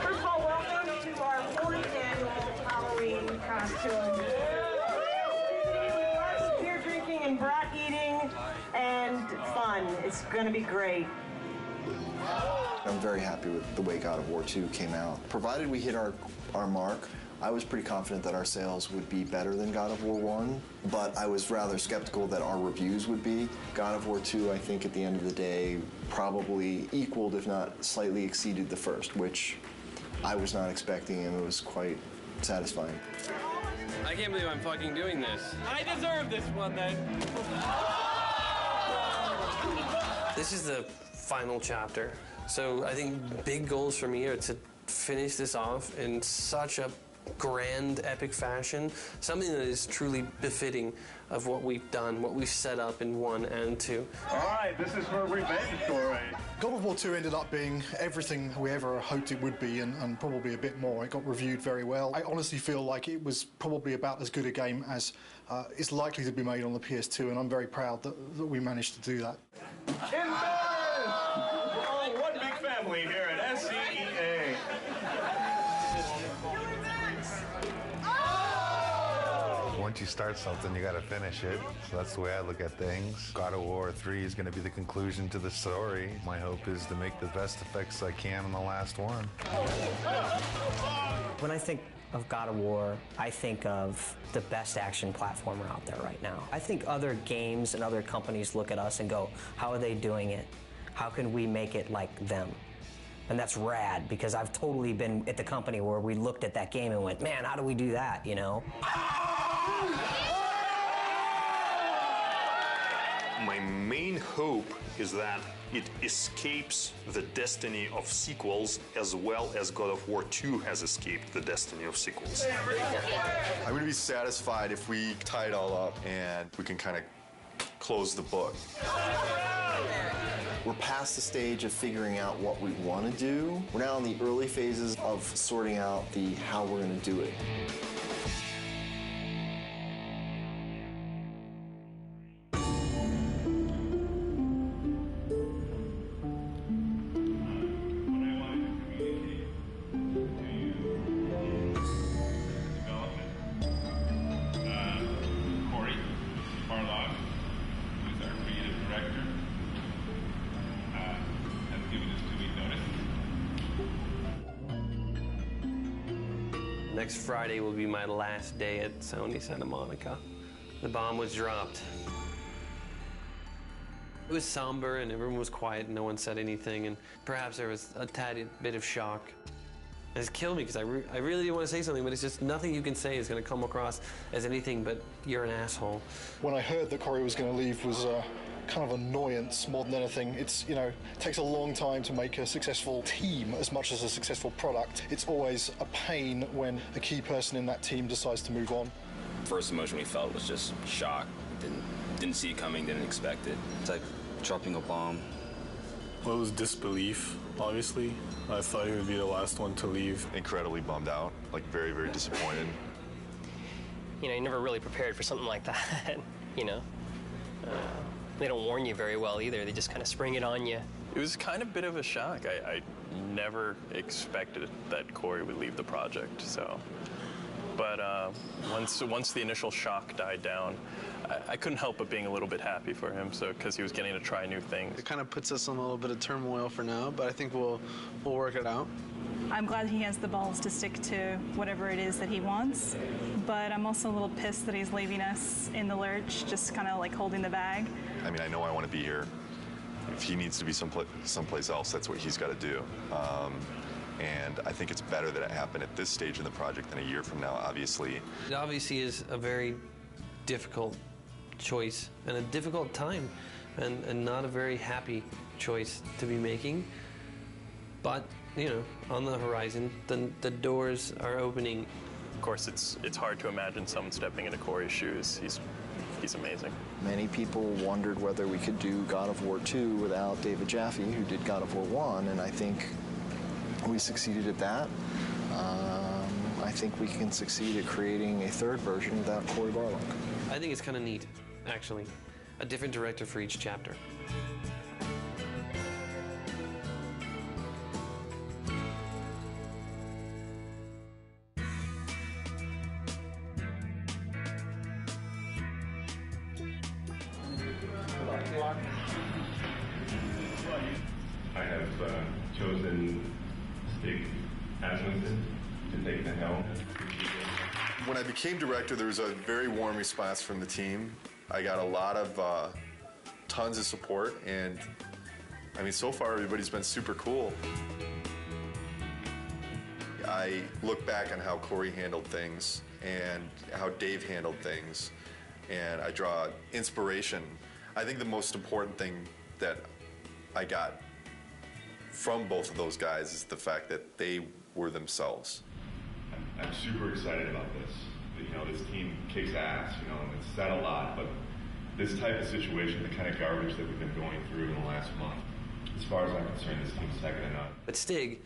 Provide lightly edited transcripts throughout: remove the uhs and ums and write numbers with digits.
First of all, welcome to our 40th annual Halloween costume. Beer drinking and brat eating and fun. It's going to be great. I'm very happy with the way God of War 2 came out. Provided we hit our mark, I was pretty confident that our sales would be better than God of War 1, but I was rather skeptical that our reviews would be. God of War 2, I think at the end of the day, probably equaled, if not slightly exceeded the first, which I was not expecting, and it was quite satisfying. I can't believe I'm fucking doing this. I deserve this one then. This is the final chapter. So I think big goals for me are to finish this off in such a grand, epic fashion, something that is truly befitting of what we've done, what we've set up in 1 and 2. All right, this is for a revenge story. God of War 2 ended up being everything we ever hoped it would be, and probably a bit more. It got reviewed very well. I honestly feel like it was probably about as good a game as is likely to be made on the PS2, and I'm very proud that we managed to do that. Oh, one big family here at SCEA. Once you start something, you got to finish it. So that's the way I look at things. God of War 3 is going to be the conclusion to the story. My hope is to make the best effects I can on the last one. When I think of God of War, I think of the best action platformer out there right now. I think other games and other companies look at us and go, how are they doing it? How can we make it like them? And that's rad, because I've totally been at the company where we looked at that game and went, man, how do we do that, you know? My main hope is that it escapes the destiny of sequels as well as God of War 2 has escaped the destiny of sequels. I'm going to be satisfied if we tie it all up and we can kind of close the book. We're past the stage of figuring out what we want to do. We're now in the early phases of sorting out the how we're going to do it. Next Friday will be my last day at Sony Santa Monica. The bomb was dropped. It was somber and everyone was quiet and no one said anything, and perhaps there was a tiny bit of shock. It's killed me because I really didn't want to say something, but it's just nothing you can say is going to come across as anything but you're an asshole. When I heard that Corey was going to leave was kind of annoyance more than anything. It's, you know, it takes a long time to make a successful team as much as a successful product. It's always a pain when a key person in that team decides to move on. First emotion we felt was just shock. Didn't see it coming, didn't expect it. It's like dropping a bomb. Well, it was disbelief, obviously. I thought he would be the last one to leave. Incredibly bummed out, like very, very disappointed. You know, you never really prepared for something like that, you know. They don't warn you very well either. They just kind of spring it on you. It was kind of a bit of a shock. I never expected that Corey would leave the project, so. But once the initial shock died down, I couldn't help but being a little bit happy for him, so because he was getting to try new things. It kind of puts us in a little bit of turmoil for now, but I think we'll work it out. I'm glad he has the balls to stick to whatever it is that he wants, but I'm also a little pissed that he's leaving us in the lurch, just kind of like holding the bag. I mean, I know I want to be here. If he needs to be someplace else, that's what he's got to do. And I think it's better that it happened at this stage in the project than a year from now, obviously. It obviously is a very difficult choice and a difficult time and not a very happy choice to be making. But, you know, on the horizon, the doors are opening. Of course, it's hard to imagine someone stepping into Corey's shoes. He's amazing. Many people wondered whether we could do God of War 2 without David Jaffe, who did God of War 1, and I think we succeeded at that. I think we can succeed at creating a third version without Corey Barlog. I think it's kind of neat, actually. A different director for each chapter. I have chosen Stig Asmussen to take the helm. When I became director, there was a very warm response from the team. I got a lot of tons of support, and I mean, so far everybody's been super cool. I look back on how Corey handled things and how Dave handled things, and I draw inspiration. I think the most important thing that I got from both of those guys is the fact that they were themselves. I'm super excited about this. You know, this team kicks ass, you know, and it's said a lot, but this type of situation, the kind of garbage that we've been going through in the last month, as far as I'm concerned, this team's second to none. But Stig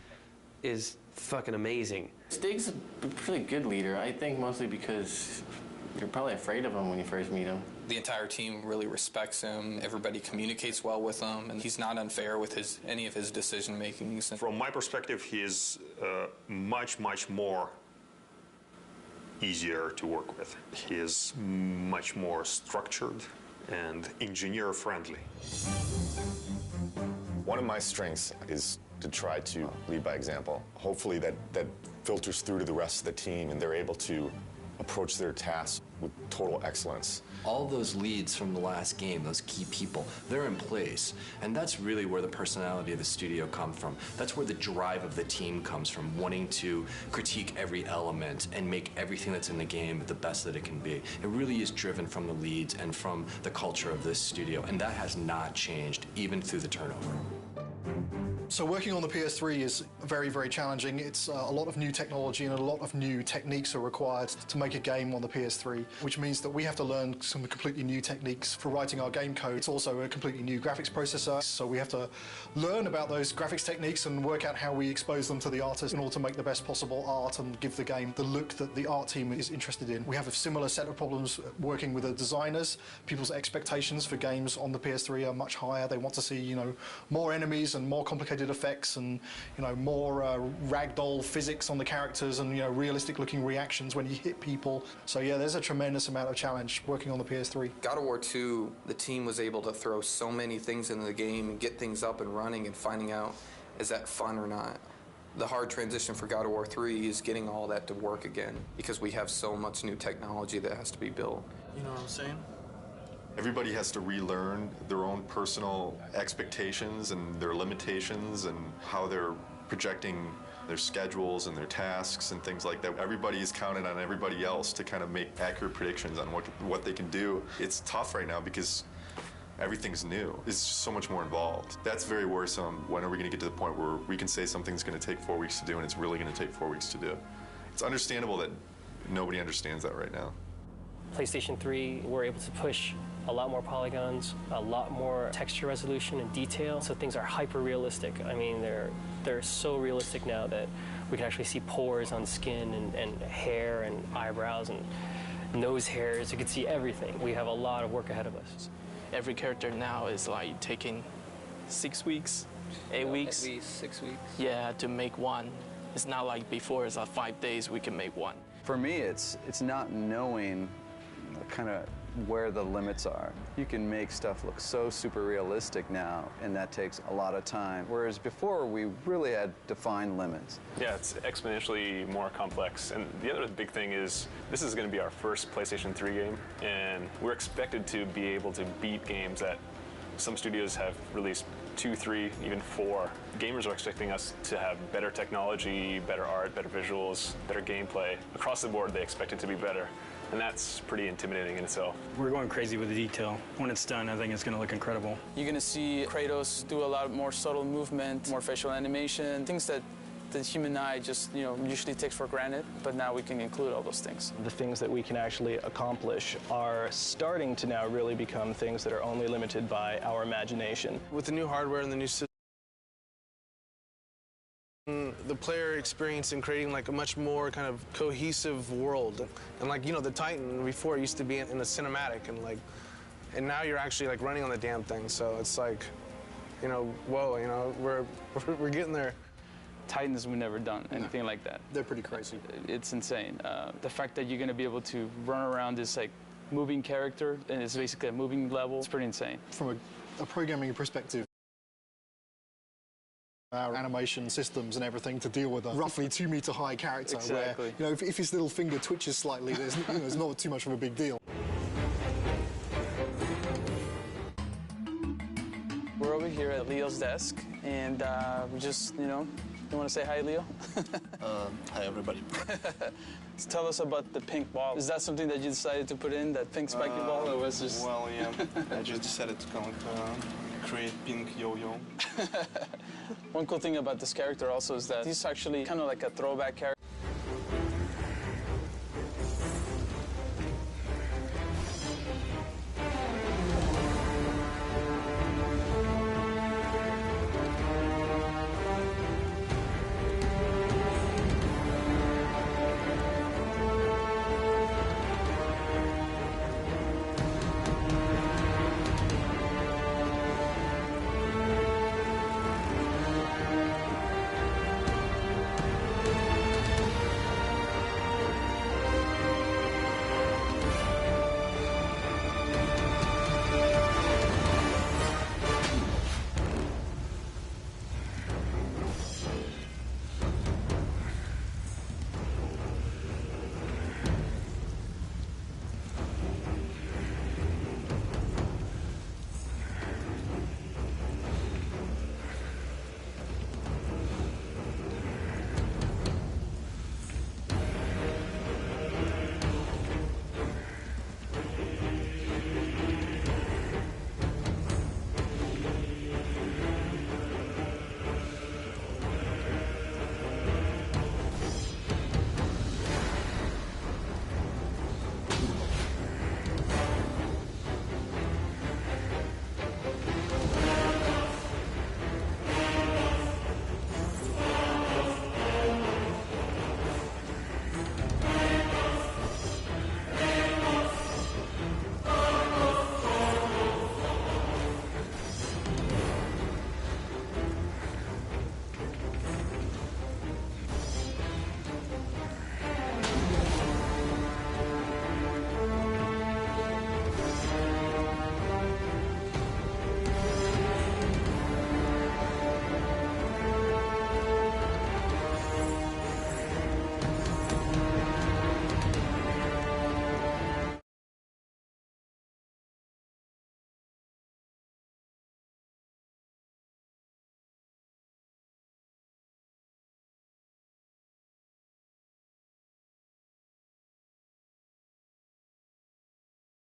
is fucking amazing. Stig's a pretty good leader, I think mostly because you're probably afraid of him when you first meet him. The entire team really respects him. Everybody communicates well with him, and he's not unfair with any of his decision makings. From my perspective, he is much more easier to work with. He is much more structured and engineer friendly. One of my strengths is to try to lead by example. Hopefully that filters through to the rest of the team and they're able to approach their tasks with total excellence. All those leads from the last game, those key people, they're in place. And that's really where the personality of the studio comes from. That's where the drive of the team comes from, wanting to critique every element and make everything that's in the game the best that it can be. It really is driven from the leads and from the culture of this studio, and that has not changed, even through the turnover. So working on the PS3 is very, very challenging. It's a lot of new technology and a lot of new techniques are required to make a game on the PS3, which means that we have to learn some completely new techniques for writing our game code. It's also a completely new graphics processor, so we have to learn about those graphics techniques and work out how we expose them to the artist in order to make the best possible art and give the game the look that the art team is interested in. We have a similar set of problems working with the designers. People's expectations for games on the PS3 are much higher. They want to see, you know, more enemies and more complicated effects and, you know, more ragdoll physics on the characters and, you know, realistic looking reactions when you hit people. So yeah, there's a tremendous amount of challenge working on the PS3. God of War 2, the team was able to throw so many things into the game and get things up and running and finding out, is that fun or not? The hard transition for God of War 3 is getting all that to work again because we have so much new technology that has to be built. You know what I'm saying? Everybody has to relearn their own personal expectations and their limitations and how they're projecting their schedules and their tasks and things like that. Everybody is counted on everybody else to kind of make accurate predictions on what they can do. It's tough right now because everything's new. It's just so much more involved. That's very worrisome. When are we going to get to the point where we can say something's going to take 4 weeks to do and it's really going to take 4 weeks to do? It's understandable that nobody understands that right now. PlayStation 3, we're able to push a lot more polygons, a lot more texture resolution and detail, so things are hyper realistic. I mean, they're so realistic now that we can actually see pores on skin and hair and eyebrows and nose hairs. You can see everything. We have a lot of work ahead of us. Every character now is like taking 6 weeks, 8 weeks. At least 6 weeks. Yeah, to make one. It's not like before, it's like 5 days we can make one. For me, it's not knowing kind of where the limits are. You can make stuff look so super realistic now, and that takes a lot of time. Whereas before, we really had defined limits. Yeah, it's exponentially more complex. And the other big thing is this is going to be our first PlayStation 3 game, and we're expected to be able to beat games that some studios have released 2, 3, even 4. Gamers are expecting us to have better technology, better art, better visuals, better gameplay. Across the board, they expect it to be better. And that's pretty intimidating in itself. We're going crazy with the detail. When it's done, I think it's going to look incredible. You're going to see Kratos do a lot more subtle movement, more facial animation, things that the human eye just, usually takes for granted, but now we can include all those things. The things that we can actually accomplish are starting to now really become things that are only limited by our imagination. With the new hardware and the new system, the player experience in creating like a much more kind of cohesive world. And the Titan before used to be in a cinematic and now you're actually like running on the damn thing. So it's like, whoa, we're getting there. Titans, we've never done anything like that. They're pretty crazy. It's insane. The fact that you're going to be able to run around this like moving character, and it's basically a moving level. It's pretty insane. From a programming perspective, our animation systems and everything to deal with a roughly 2 meter high character, Exactly. where if his little finger twitches slightly, there's not too much of a big deal. We're over here at Leo's desk, and we just, you want to say hi, Leo? Hi, everybody. Tell us about the pink ball. Is that something that you decided to put in, that pink spiky ball, or was just... Well, yeah, I just decided to create pink yo-yo. One cool thing about this character also is that he's actually kind of like a throwback character.